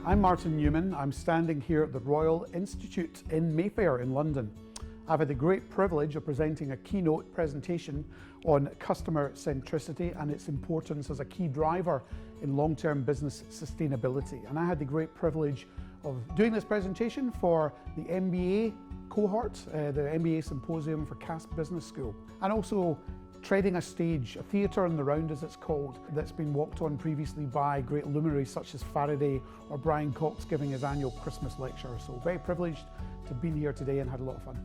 I'm Martin Newman. I'm standing here at the Royal Institute in Mayfair in London. I've had the great privilege of presenting a keynote presentation on customer centricity and its importance as a key driver in long-term business sustainability. And I had the great privilege of doing this presentation for the MBA cohort, the MBA Symposium for Cass Business School, and also treading a stage, a theatre in the round as it's called, that's been walked on previously by great luminaries such as Faraday or Brian Cox giving his annual Christmas lecture. So very privileged to have been here today and had a lot of fun.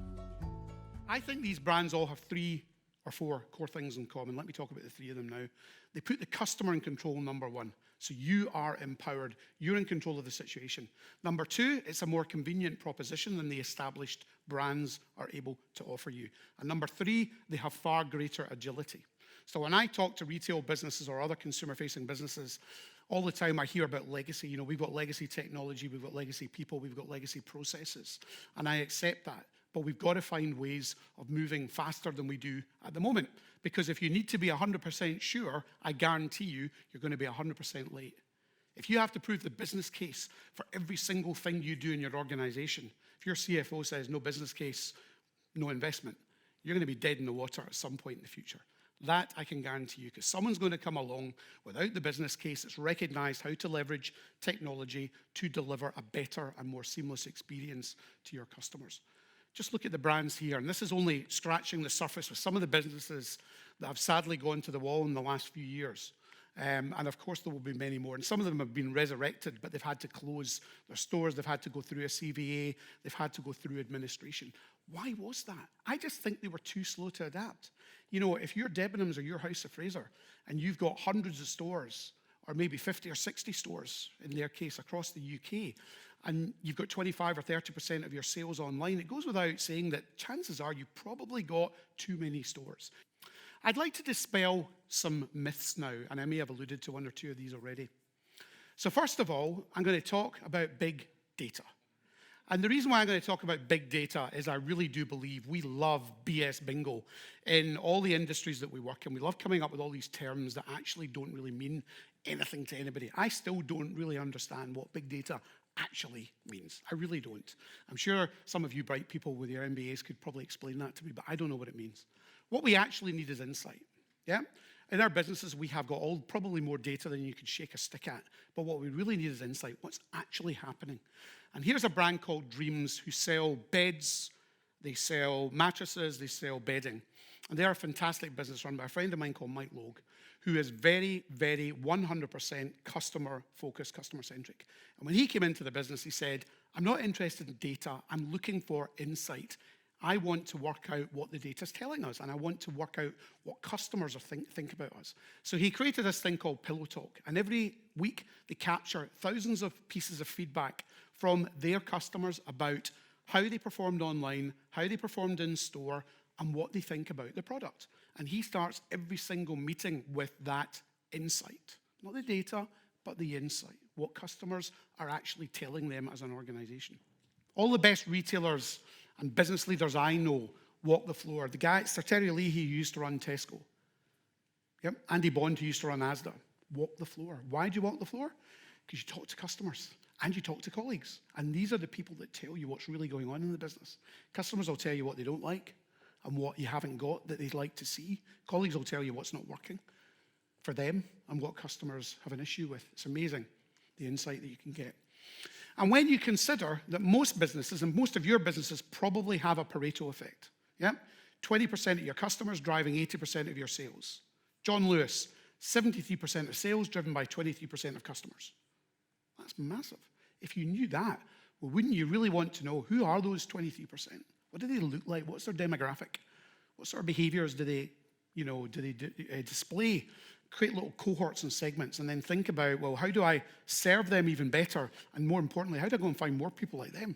I think these brands all have 3 or 4 core things in common. Let me talk about the 3 of them now. They put the customer in control, number 1. So you are empowered. You're in control of the situation. Number 2, it's a more convenient proposition than the established brands are able to offer you. And number 3, they have far greater agility. So when I talk to retail businesses or other consumer-facing businesses, all the time I hear about legacy. You know, we've got legacy technology, we've got legacy people, we've got legacy processes. And I accept that. But we've got to find ways of moving faster than we do at the moment. Because if you need to be 100% sure, I guarantee you, you're going to be 100% late. If you have to prove the business case for every single thing you do in your organization, if your CFO says no business case, no investment, you're going to be dead in the water at some point in the future. That I can guarantee you, because someone's going to come along without the business case that's recognized how to leverage technology to deliver a better and more seamless experience to your customers. Just look at the brands here, and this is only scratching the surface with some of the businesses that have sadly gone to the wall in the last few years. And of course there will be many more, and some of them have been resurrected, but they've had to close their stores, they've had to go through a CVA, they've had to go through administration. Why was that? I just think they were too slow to adapt. You know, if you're Debenhams or your House of Fraser, and you've got hundreds of stores, or maybe 50 or 60 stores, in their case, across the UK, and you've got 25 or 30% of your sales online, it goes without saying that chances are you probably got too many stores. I'd like to dispel some myths now, and I may have alluded to 1 or 2 of these already. So first of all, I'm going to talk about big data. And the reason why I'm going to talk about big data is I really do believe we love BS bingo in all the industries that we work in. We love coming up with all these terms that actually don't really mean anything to anybody. I still don't really understand what big data actually means. I really don't. I'm sure some of you bright people with your MBAs could probably explain that to me, but I don't know what it means. What we actually need is insight. Yeah? In our businesses, we have got probably more data than you could shake a stick at, but what we really need is insight. What's actually happening? And here's a brand called Dreams who sell beds, they sell mattresses, they sell bedding. And they're a fantastic business run by a friend of mine called Mike Logue, who is very, very 100% customer-focused, customer-centric. And when he came into the business, he said, I'm not interested in data, I'm looking for insight. I want to work out what the data's telling us, and I want to work out what customers are think about us. So he created this thing called Pillow Talk, and every week they capture thousands of pieces of feedback from their customers about how they performed online, how they performed in store, and what they think about the product. And he starts every single meeting with that insight. Not the data, but the insight. What customers are actually telling them as an organization. All the best retailers and business leaders I know walk the floor. The guy, Sir Terry Lee, who used to run Tesco. Yep. Andy Bond, who used to run Asda. Walk the floor. Why do you walk the floor? Because you talk to customers and you talk to colleagues. And these are the people that tell you what's really going on in the business. Customers will tell you what they don't like and what you haven't got that they'd like to see. Colleagues will tell you what's not working for them and what customers have an issue with. It's amazing, the insight that you can get. And when you consider that most businesses, and most of your businesses probably have a Pareto effect, yeah? 20% of your customers driving 80% of your sales. John Lewis, 73% of sales driven by 23% of customers. That's massive. If you knew that, well, wouldn't you really want to know who are those 23%? What do they look like? What's their demographic? What sort of behaviors do they display? Create little cohorts and segments, and then think about, well, how do I serve them even better? And more importantly, how do I go and find more people like them?